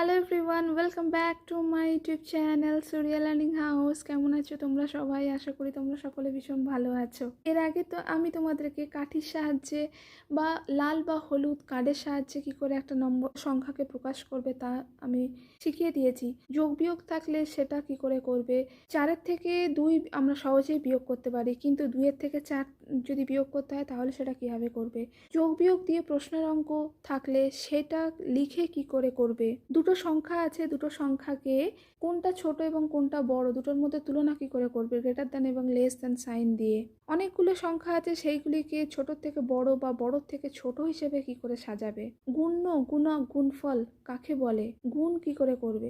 Hello everyone, welcome back to my YouTube channel Suriya learning house. কেমন আছো তোমরা সবাই? আশা করি তোমরা সকলে ভীষণ ভালো আছো। এর আগে তো আমি তোমাদেরকে কাঠির সাহায্যে বা লাল বা হলুদ কার্ডের সাহায্যে কি করে একটা নম্বর সংখ্যাকে প্রকাশ করবে তা আমি শিখিয়ে দিয়েছি। যোগ বিয়োগ থাকলে সেটা কি করে করবে। 4 থেকে 2 আমরা সহজেই বিয়োগ করতে পারি, কিন্তু 2 থেকে 4 যদি বিয়োগ করতে হয় তাহলে সেটা কীভাবে করবে। যোগ বিয়োগ দিয়ে প্রশ্নের অঙ্ক থাকলে সেটা লিখে কি করে করবে। দুটো সংখ্যা আছে, দুটো সংখ্যাকে কোনটা ছোট এবং কোনটা বড় দুটোর মধ্যে তুলনা কি করে করবে, গ্রেটার দ্যান এবং লেস দ্যান সাইন দিয়ে। অনেকগুলো সংখ্যা আছে, সেইগুলিকে ছোট থেকে বড় বা বড় থেকে ছোট হিসেবে কি করে সাজাবে। গুণ্য, গুণক, গুণফল কাকে বলে, গুণ কি করে করবে।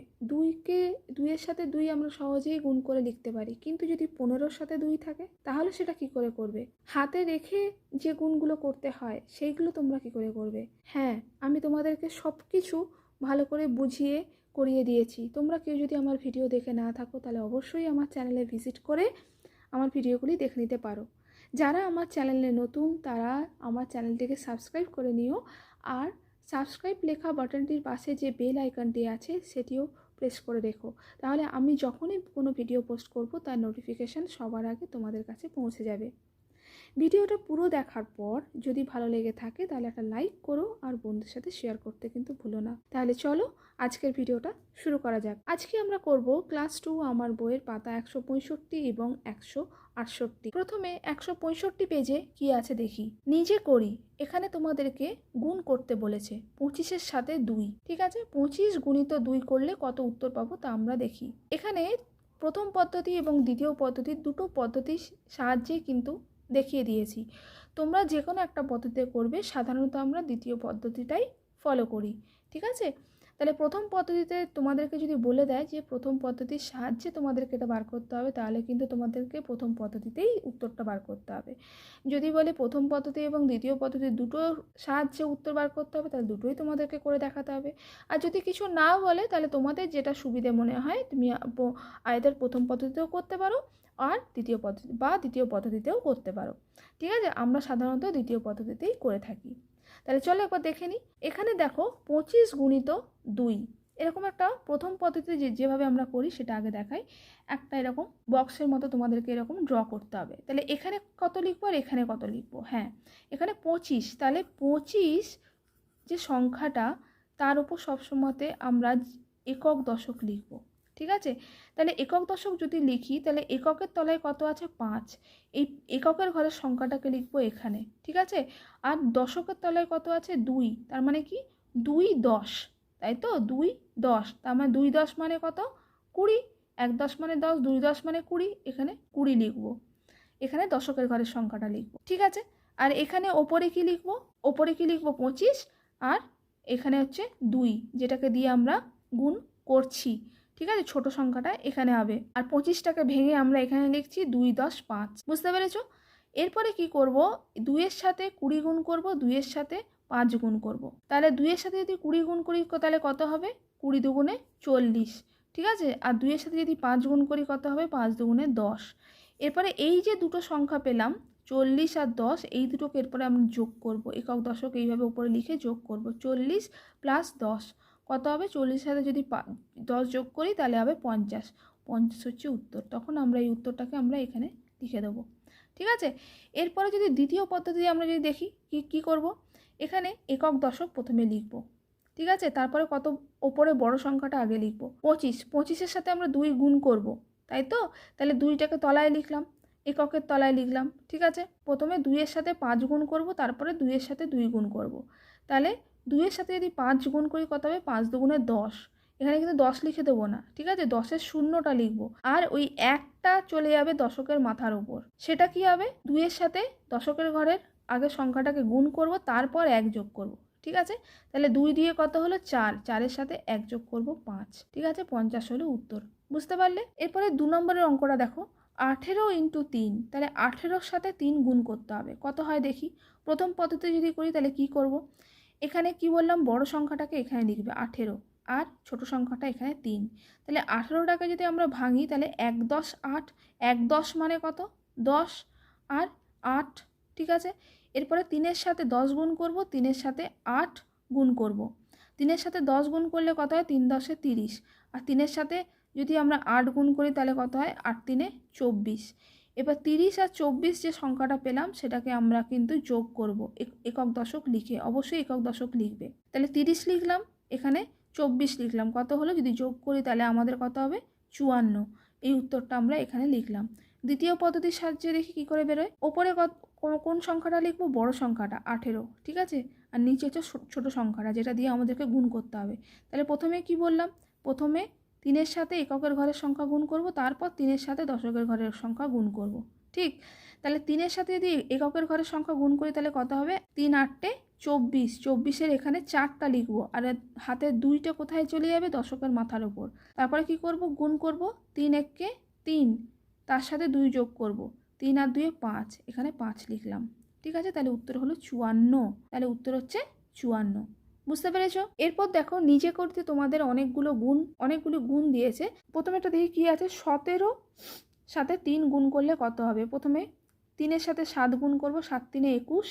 দুইয়ের সাথে 2 আমরা সহজেই গুণ করে লিখতে পারি, কিন্তু যদি 15-র সাথে 2 থাকে তাহলে সেটা কি করে করবে। হাতে রেখে যে গুণগুলো করতে হয় সেইগুলো তোমরা কি করে করবে। হ্যাঁ, আমি তোমাদেরকে সব কিছু ভালো করে বুঝিয়ে করিয়ে দিয়েছি। তোমরা কেউ যদি আমার ভিডিও দেখে না থাকো তাহলে অবশ্যই আমার চ্যানেলে ভিজিট করে আমার ভিডিওগুলি দেখে নিতে পারো। যারা আমার চ্যানেলে নতুন তারা আমার চ্যানেলটিকে সাবস্ক্রাইব করে নিও, আর সাবস্ক্রাইব লেখা বাটনটির পাশে যে বেল আইকনটি আছে সেটিও প্রেস করে রেখো। তাহলে আমি যখনই কোনো ভিডিও পোস্ট করব তার নোটিফিকেশান সবার আগে তোমাদের কাছে পৌঁছে যাবে। ভিডিওটা পুরো দেখার পর যদি ভালো লেগে থাকে তাহলে একটা লাইক করো, আর বন্ধুদের সাথে শেয়ার করতে কিন্তু ভুলো না। তাহলে চলো আজকের ভিডিওটা শুরু করা যাক। আজকে আমরা করব ক্লাস 2 আমার বইয়ের পাতা 165 এবং 168। প্রথমে 165 পেজে কি আছে দেখি। নিজে করি। এখানে তোমাদেরকে গুণ করতে বলেছে 25-এর সাথে 2। ঠিক আছে, 25 গুণিত 2 করলে কত উত্তর পাবো তা আমরা দেখি। এখানে প্রথম পদ্ধতি এবং দ্বিতীয় পদ্ধতি, দুটো পদ্ধতির সাহায্যে কিন্তু দেখিয়ে দিয়েছি। তোমরা যে কোনো একটা পদ্ধতিতে করবে, সাধারণত আমরা দ্বিতীয় পদ্ধতিটাই ফলো করি। ঠিক আছে, তাহলে প্রথম পদ্ধতিতে তোমাদেরকে যদি বলে দেয় যে প্রথম পদ্ধতির সাহায্যে তোমাদেরকে এটা বার করতে হবে, তাহলে কিন্তু তোমাদেরকে প্রথম পদ্ধতিতেই উত্তরটা বার করতে হবে। যদি বলে প্রথম পদ্ধতি এবং দ্বিতীয় পদ্ধতি দুটো সাহায্যে উত্তর বার করতে হবে, তাহলে দুটোই তোমাদেরকে করে দেখাতে হবে। আর যদি কিছু না বলে তাহলে তোমাদের যেটা সুবিধে মনে হয় তুমি আইদার প্রথম পদ্ধতিতেও করতে পারো আর দ্বিতীয় পদ্ধতিতেও করতে পারো। ঠিক আছে, আমরা সাধারণত দ্বিতীয় পদ্ধতিতেই করে থাকি। তাহলে চলো একবার দেখে নিই। এখানে দেখো 25 গুণিত 2 এরকম একটা প্রথম পদ্ধতিতে যেভাবে আমরা করি সেটা আগে দেখাই। একটা এরকম বক্সের মতো তোমাদেরকে এরকম ড্র করতে হবে। তাহলে এখানে কত লিখবো আর এখানে কত লিখবো। হ্যাঁ, এখানে 25, তাহলে 25 যে সংখ্যাটা তার উপর সবসময়তে আমরা একক দশক লিখবো। ঠিক আছে, তাহলে একক দশক যদি লিখি তাহলে এককের তলায় কত আছে 5, এই এককের ঘরের সংখ্যাটাকে লিখবো এখানে। ঠিক আছে, আর দশকের তলায় কত আছে 2, তার মানে কি 2 10, তাই তো 2 10, তার মানে 2 10 মানে কত 20, 1 10 মানে 10, 2 10 মানে 20, এখানে 20 লিখবো। এখানে দশকের ঘরের সংখ্যাটা লিখবো। ঠিক আছে, আর এখানে ওপরে কি লিখবো, 25, আর এখানে হচ্ছে 2 যেটাকে দিয়ে আমরা গুণ করছি। ঠিক আছে, ছোট সংখ্যাটা এখানে হবে, আর 25টাকে ভেঙে আমরা এখানে লিখছি 2 10 5। বুঝতে পেরেছো? এরপরে কি করব, 2 এর সাথে 20 গুণ করব, 2 এর সাথে 5 গুণ করব। তাহলে 2 এর সাথে যদি 20 গুণ করি তাহলে কত হবে, 20 দুগুণে 40। ঠিক আছে, আর 2 এর সাথে যদি 5 গুণ করি কত হবে, 5 দুগুণে 10। এরপরে এই যে দুটো সংখ্যা পেলাম 40 আর 10, এই দুটোকে এরপরে আমরা যোগ করব, একক দশক এইভাবে উপরে লিখে যোগ করব। 40 প্লাস 10 কত হবে, 40-এর সাথে যদি 10 যোগ করি তাহলে হবে 50। 50 হচ্ছে উত্তর। তখন আমরা এই উত্তরটাকে আমরা এখানে লিখে দেবো। ঠিক আছে, এরপরে যদি দ্বিতীয় পদ্ধতি আমরা যদি দেখি কি করব, এখানে একক দশক প্রথমে লিখব। ঠিক আছে, তারপরে কত ওপরে বড় সংখ্যাটা আগে লিখব 25। 25-এর সাথে আমরা 2 গুণ করব, তাই তো, তাহলে 2টাকে তলায় লিখলাম, এককের তলায় লিখলাম। ঠিক আছে, প্রথমে 2 এর সাথে 5 গুণ করব, তারপরে 2 এর সাথে 2 গুণ করব। তাহলে 2 এর সাথে যদি 5 গুণ করি কত হবে, 5 দুগুণে 10। এখানে কিন্তু 10 লিখে দেবো না। ঠিক আছে, 10-এর শূন্যটা লিখবো, আর ওই একটা চলে যাবে দশকের মাথার উপর। সেটা কি হবে, 2 এর সাথে দশকের ঘরের আগে সংখ্যাটাকে গুণ করব, তারপর 1 যোগ করব। ঠিক আছে, তাহলে 2 দিয়ে কত হলো 4, 4-এর সাথে 1 যোগ করব 5। ঠিক আছে, 50 হলো উত্তর। বুঝতে পারলে? এরপরে 2 নম্বরের অঙ্কটা দেখো, 18 × 3, তাহলে 18-র সাথে 3 গুণ করতে হবে। কত হয় দেখি। প্রথম পদ্ধতি যদি করি তাহলে কি করব, এখানে কি বললাম, বড় সংখ্যাটাকে এখানে লিখবে 18, আর ছোট সংখ্যাটা এখানে 3। তাহলে 18টাকে যদি আমরা ভাঙি তাহলে 1 10 8, 1 10 মানে কত 10 আর 8। ঠিক আছে, এরপরে 3-এর সাথে 10 গুণ করব, 3-এর সাথে 8 গুণ করব। 3-এর সাথে 10 গুণ করলে কত হয়? 3 10 30। আর 3-এর সাথে যদি আমরা 8 গুণ করি তাহলে কত হয়? 8 3 24। এবার 30 আর 24 যে সংখ্যাটা পেলাম সেটাকে আমরা কিন্তু যোগ করব একক দশক লিখে। অবশ্যই একক দশক লিখবে। তাহলে 30 লিখলাম, এখানে 24 লিখলাম, কত হলো? যদি যোগ করি তাহলে আমাদের কত হবে? 54। এই উত্তরটা আমরা এখানে লিখলাম। দ্বিতীয় পদ্ধতির সাহায্যে দেখি কী করে বেরোয়। ওপরে কোন সংখ্যাটা লিখবো? বড় সংখ্যাটা 18, ঠিক আছে। আর নিচে হচ্ছে ছোটো সংখ্যাটা, যেটা দিয়ে আমাদেরকে গুণ করতে হবে। তাহলে প্রথমে কি বললাম? প্রথমে 3-এর সাথে এককের ঘরের সংখ্যা গুণ করব, তারপর 3-এর সাথে দশকের ঘরের সংখ্যা গুণ করব, ঠিক। তাহলে 3-এর সাথে যদি এককের ঘরের সংখ্যা গুণ করি তাহলে কত হবে? 3 8 24। 24-এর এখানে 4টা লিখবো, আর হাতের 2টা কোথায় চলে যাবে? দশকের মাথার উপর। তারপরে কি করব? গুণ করব। 3 1 3, তার সাথে 2 যোগ করব, 3 আর 2 5, এখানে 5 লিখলাম, ঠিক আছে। তাহলে উত্তর হলো 54। তাহলে উত্তর হচ্ছে 54। বুঝতে পেরেছ? এরপর দেখো নিচে করতে তোমাদের অনেকগুলো গুণ দিয়েছে। প্রথমে একটা দেখি কি আছে। 17 সাথে 3 গুণ করলে কত হবে? প্রথমে 3-এর সাথে 7 গুণ করব, 7 3 21।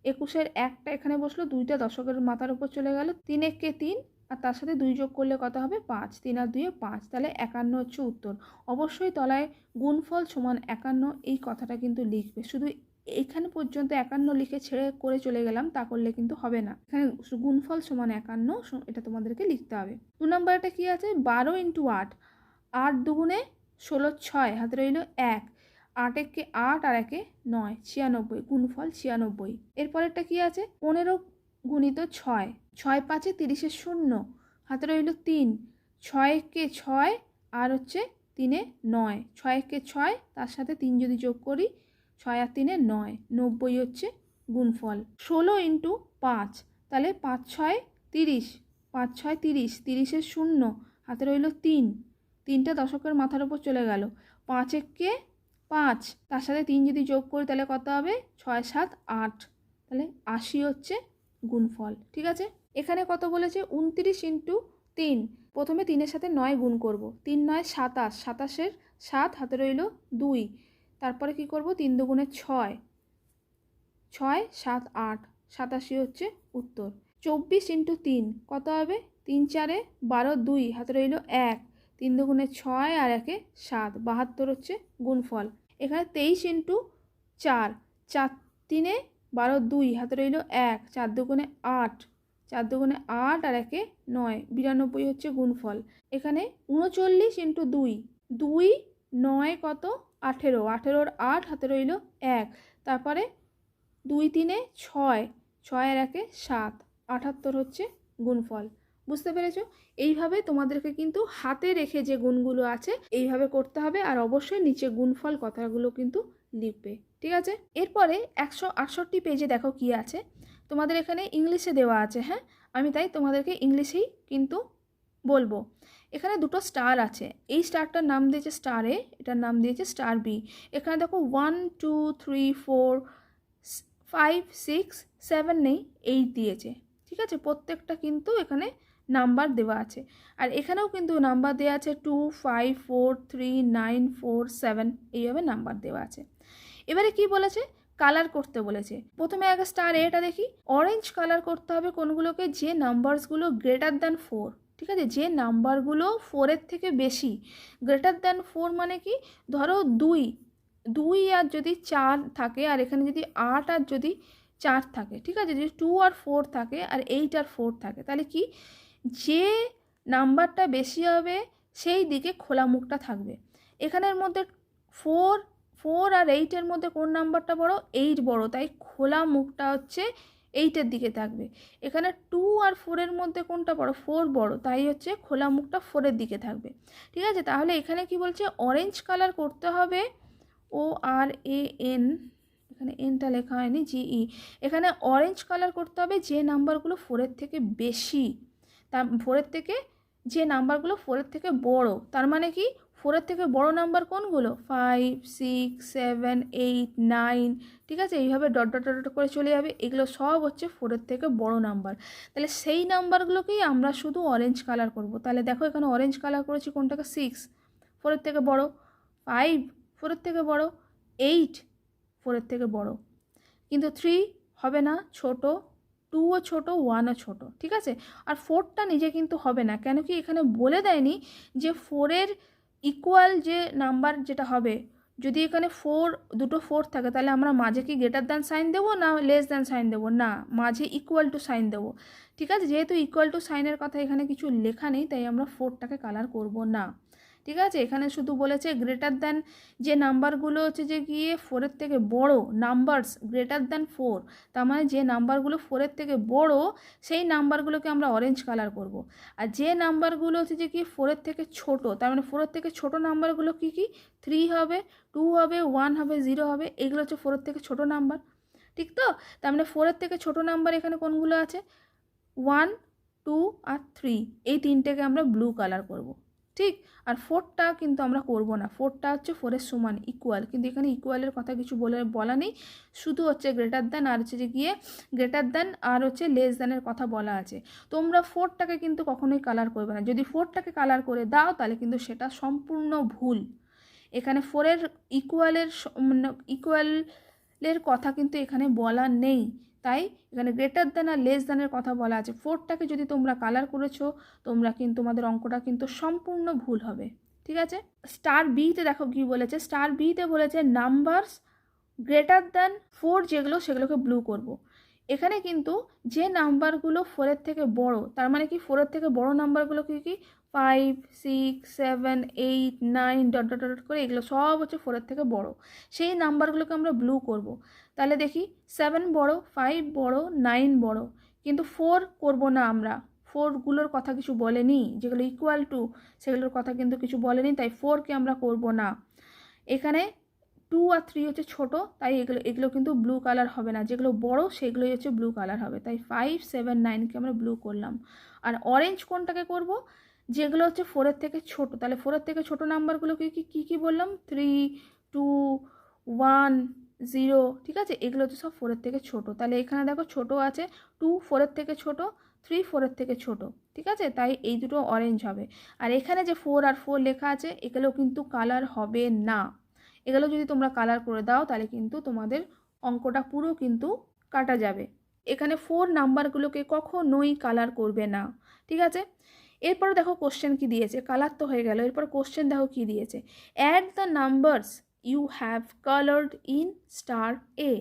21-এর একটা এখানে বসলো, 2টা দশকের মাথার উপর চলে গেল। 3 1 3, আর তার সাথে 2 যোগ করলে কত হবে? 5। 3 আর 2 5, তাহলে 51 হচ্ছে উত্তর। অবশ্যই তলায় গুণফল সমান 51 এই কথাটা কিন্তু লিখবে। শুধু এখানে পর্যন্ত 51 লিখে ছেড়ে করে চলে গেলাম তা করলে কিন্তু হবে না। এখানে গুণফল সমান 51, এটা তোমাদেরকে লিখতে হবে। 2 নম্বরটা কি আছে? 12 × 8, 8 2 16 6, হাতে রইল 1। 8 1 8 আর 1 9, 96, গুণফল 96। এরপরেরটা কি আছে? 15 × 6, 6 5 30 0, হাতে রইল 3। 6 1 6 আর হচ্ছে 3 9, 6 1 6, তার সাথে 3 যদি যোগ করি, 6 আর 3 9, 90 হচ্ছে গুণফল। 16 × 5, তাহলে 5 6 30, 5 6 30, 30 0, হাতে রইল 3। 3টা দশকের মাথার উপর চলে গেল। 5 1 5, তার সাথে 3 যদি যোগ করি তাহলে কত হবে? 6 7 8, তাহলে 80 হচ্ছে গুণফল, ঠিক আছে। এখানে কত বলেছে? 29 × 3, প্রথমে 3-এর সাথে 9 গুণ করব। 3 9 27, 27-এর 7, হাতে রইল 2। তারপরে কি করব? 3 2 6, 6 7 8, 87 হচ্ছে উত্তর। 24 × 3 কত হবে? 3 4 12, 2, হাতে রইল 1। 3 2 6 আর 1 7, 72 হচ্ছে গুণফল। এখানে 23 × 4, 4 3 12, 2, হাতে রইল 1। 4 2 8, 4 2 8 আর 1 9, 92 হচ্ছে গুণফল। এখানে 39 × 2, 2 9 কত? 18, 18-র 8, হাতে রইল 1। তারপরে 2 3 6, 6 আর 1 7, 78 হচ্ছে গুণফল। বুঝতে পেরেছো? এইভাবে তোমাদেরকে কিন্তু হাতে রেখে যে গুণগুলো আছে এইভাবে করতে হবে, আর অবশ্যই নিচে গুণফল কথাগুলো কিন্তু লিখবে, ঠিক আছে। এরপরে 168 পেজে দেখো কি আছে। তোমাদের এখানে ইংলিশে দেওয়া আছে, হ্যাঁ, আমি তাই তোমাদেরকে ইংলিশেই কিন্তু বলবো। এখানে দুটো স্টার আছে। এই স্টারটার নাম দিয়েছে স্টার এ, এটার নাম দিয়েছে স্টার বি। এখানে দেখো 1 2 3 4 5 6 7 নেই, 8 দিয়েছে, ঠিক আছে। প্রত্যেকটা কিন্তু এখানে নাম্বার দেওয়া আছে। আর এখানেও কিন্তু নাম্বার দেওয়া আছে 2 5 4 3 9 4 7, এইভাবে নাম্বার দেওয়া আছে। এবারে কি বলেছে? কালার করতে বলেছে। প্রথমে আগে স্টার এটা দেখি। অরেঞ্জ কালার করতে হবে কোনগুলোকে? যে নাম্বারসগুলো গ্রেটার দ্যান 4, ঠিক আছে, যে নাম্বারগুলো 4-এর থেকে বেশি। গ্রেটার দ্যান 4 মানে কি? ধরো 2 আর যদি 4 থাকে, আর এখানে যদি 8 আর যদি 4 থাকে, ঠিক আছে, যদি 2 আর 4 থাকে আর 8 আর 4 থাকে, তাহলে কি? যে নাম্বারটা বেশি হবে সেই দিকে খোলা মুখটা থাকবে। এখানের মধ্যে 4 আর 8-এর মধ্যে কোন নাম্বারটা বড়? 8 বড়, তাই খোলা মুখটা হচ্ছে 8-এর দিকে থাকবে। এখানে 2 আর 4-এর মধ্যে কোনটা বড়? 4 বড়, তাই হচ্ছে খোলা মুখটা 4-এর দিকে থাকবে, ঠিক আছে। তাহলে এখানে কি বলছে? অরেঞ্জ কালার করতে হবে, ORAN, এখানে এনটা লেখা হয়নি, GE। এখানে অরেঞ্জ কালার করতে হবে যে নাম্বারগুলো 4-এর থেকে বেশি, তার 4-এর থেকে যে নাম্বারগুলো 4-এর থেকে বড়। তার মানে কি? 4-এর থেকে বড় নাম্বার কোনগুলো? 5 6 7 8 9, ঠিক আছে, এইভাবে ডট ডট ডট করে চলে যাবে। এগুলো সব হচ্ছে 4-এর থেকে বড় নাম্বার। তাহলে সেই নাম্বারগুলোকেই আমরা শুধু অরেঞ্জ কালার করব। তাহলে দেখো এখানে অরেঞ্জ কালার করেছি কোনটাকে? 6, 4-এর থেকে বড়। 5, 4-এর থেকে বড়। 8, 4-এর থেকে বড়। কিন্তু 3 হবে না, ছোট। 2ও ছোট, 1ও ছোট, ঠিক আছে। আর 4টা নিজে কিন্তু হবে না, কেন কি এখানে বলে দেয়নি যে 4-এর ইকুয়াল যে নাম্বার যেটা হবে, যদি এখানে দুটো 4 থাকে তাহলে আমরা মাঝে কি গ্রেটার দ্যান সাইন দেবো না লেস দ্যান সাইন দেবো, না মাঝে ইকুয়াল টু সাইন দেবো, ঠিক আছে। যেহেতু ইকুয়াল টু সাইনের কথা এখানে কিছু লেখা নেই, তাই আমরা 4টাকে কালার করব না, ঠিক আছে। এখানে শুধু বলেছে গ্রেটার দ্যান যে নাম্বারগুলো হচ্ছে যে গিয়ে 4-এর থেকে বড়, নাম্বারস গ্রেটার দ্যান 4, তার মানে যে নাম্বারগুলো 4-এর থেকে বড় সেই নাম্বারগুলোকে আমরা অরেঞ্জ কালার করব। আর যে নাম্বারগুলো হচ্ছে যে কি 4-এর থেকে ছোট, তার মানে 4-এর থেকে ছোট নাম্বারগুলো কি কি 3 হবে, 2 হবে, 1 হবে, 0 হবে, এগুলো হচ্ছে 4-এর থেকে ছোট নাম্বার, ঠিক তো। তার মানে 4-এর থেকে ছোট নাম্বার এখানে কোনগুলো আছে, 1, 2 আর 3, এই তিনটেকে আমরা ব্লু কালার করব, ঠিক। আর 4টা কিন্তু আমরা করব না, 4টা হচ্ছে 4-এর সমান ইকুয়াল, কিন্তু এখানে ইকুয়ালের কথা কিছু বলা নেই, শুধু হচ্ছে গ্রেটার দ্যান আর হচ্ছে যে গিয়ে গ্রেটার দ্যান আর হচ্ছে লেস দ্যানের কথা বলা আছে। তোমরা 4টাকে কিন্তু কখনোই কালার করবে না, যদি 4টাকে কালার করে দাও তাহলে কিন্তু সেটা সম্পূর্ণ ভুল। এখানে 4-এর ইকুয়ালের কথা কিন্তু এখানে বলা নেই, তাই এখানে গ্রেটার দ্যান আর লেস দ্যানের কথা বলা আছে। 4টাকে যদি তোমরা কালার করেছো তোমরা কিন্তু তোমাদের অঙ্কটা কিন্তু সম্পূর্ণ ভুল হবে, ঠিক আছে। স্টার বিতে দেখো কি বলেছে, স্টার বিতে বলেছে নাম্বারস গ্রেটার দ্যান 4 যেগুলো সেগুলোকে ব্লু করব। এখানে কিন্তু যে নাম্বারগুলো 4-এর থেকে বড়, তার মানে কি 4-এর থেকে বড় নাম্বারগুলো কি কি 5, 6, 7, 8, 9 ডট ডট ডট করে এগুলো সব হচ্ছে 4-এর থেকে বড়, সেই নাম্বারগুলোকে আমরা ব্লু করব। তাহলে দেখি 7 বড়, 5 বড়, 9 বড়, কিন্তু 4 করব না আমরা, 4গুলোর কথা কিছু বলেনি, যেগুলো ইকুয়াল টু সেগুলোর কথা কিন্তু কিছু বলেনি, তাই 4কে আমরা করব না। এখানে 2 আর 3 হচ্ছে ছোট, তাই এগুলো কিন্তু ব্লু কালার হবে না, যেগুলো বড় সেগুলোই হচ্ছে ব্লু কালার হবে, তাই 5, 7, 9কে আমরা ব্লু করলাম। আর অরেঞ্জ কোনটাকে করব, যেগুলো হচ্ছে 4-এর থেকে ছোট, তাহলে 4-এর থেকে ছোট নাম্বারগুলো কি বললাম, 3, 2, 1, 0, ঠিক আছে, এগুলো হচ্ছে সব 4-এর থেকে ছোট। তাহলে এখানে দেখো ছোট আছে, 2 4-এর থেকে ছোট, 3 4-এর থেকে ছোট, ঠিক আছে, তাই এই দুটো অরেঞ্জ হবে। আর এখানে যে 4 আর 4 লেখা আছে এগুলো কিন্তু কালার হবে না, এগুলো যদি তোমরা কালার করে দাও তাহলে কিন্তু তোমাদের অঙ্কটা পুরো কিন্তু কাটা যাবে। এখানে 4 নাম্বারগুলোকে কখনোই কালার করবে না, ঠিক আছে। এরপর দেখো কোশ্চেন কি দিয়েছে, কালার তো হয়ে গেল, এরপর কোশ্চেন দেখো কি দিয়েছে, add the numbers you have coloured in star A.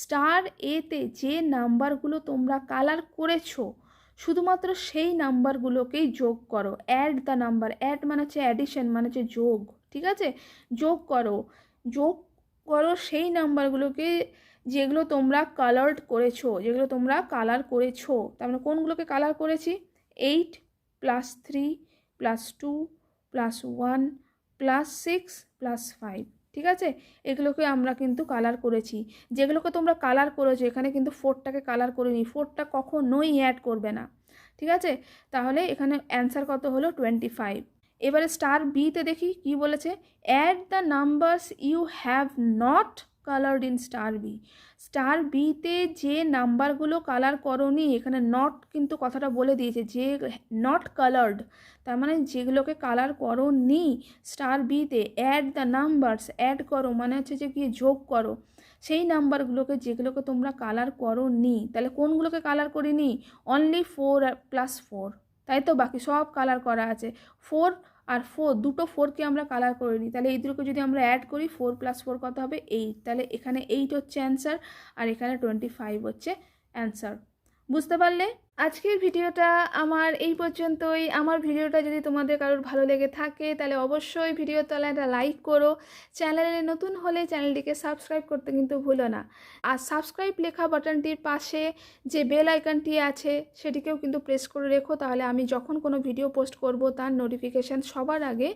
Star এতে যে নাম্বারগুলো তোমরা কালার করেছো শুধুমাত্র সেই নাম্বারগুলোকেই যোগ করো। অ্যাড দ্য নাম্বার, অ্যাড মানে হচ্ছে অ্যাডিশন, মানে হচ্ছে যোগ, ঠিক আছে, যোগ করো সেই নাম্বারগুলোকে যেগুলো তোমরা কালার্ড করেছো, যেগুলো তোমরা কালার করেছো, তার মানে কোনগুলোকে কালার করেছি, 8 + 3 + 2 + 1 + 6 + 5, ঠিক আছে, এগুলোকে আমরা কিন্তু কালার করেছি। যেগুলোকে তোমরা কালার করেছো এখানে কিন্তু 4টাকে কালার করিনি, 4টা কখনোই অ্যাড করবে না, ঠিক আছে। তাহলে এখানে অ্যান্সার কত হলো 25। এবারে স্টার বিতে দেখি কি বলেছে, add the numbers you have not coloured in star B. Star বিতে যে নাম্বারগুলো কালার করোনি, এখানে নট কিন্তু কথাটা বলে দিয়েছে, যে নট কালার্ড, তার মানে যেগুলোকে কালার করোনি স্টার বিতে, অ্যাড দ্য নাম্বারস, অ্যাড করো মানে হচ্ছে যে গিয়ে যোগ করো সেই নাম্বারগুলোকে যেগুলোকে তোমরা কালার করোনি। তাহলে কোনগুলোকে কালার করিনি, অনলি 4 + 4, তাই তো, বাকি সব কালার করা আছে। 4 আর 4, দুটো 4কে আমরা কালার করিনি, তাহলে এই দুটোকে যদি আমরা অ্যাড করি 4 + 4 কত হবে 8, তাহলে এখানে 8 হচ্ছে অ্যান্সার আর এখানে 25 হচ্ছে অ্যান্সার। বুঝতে পারলে? আজকের ভিডিওটা আমার এই পর্যন্তই। আমার ভিডিওটা যদি তোমাদের কারোর ভালো লেগে থাকে তাহলে অবশ্যই ভিডিওর তলায় একটা লাইক করো, চ্যানেলে নতুন হলে চ্যানেলটিকে সাবস্ক্রাইব করতে কিন্তু ভুলো না। আর সাবস্ক্রাইব লেখা বাটনটির পাশে যে বেল আইকনটি আছে সেটিকেও কিন্তু প্রেস করে রেখো, তাহলে আমি যখন কোনো ভিডিও পোস্ট করব তার নোটিফিকেশান সবার আগে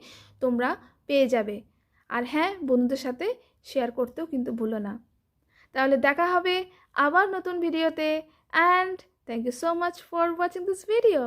তোমরা পেয়ে যাবে। আর হ্যাঁ, বন্ধুদের সাথে শেয়ার করতেও কিন্তু ভুলো না। তাহলে দেখা হবে আবার নতুন ভিডিওতে, and thank you so much for watching this video.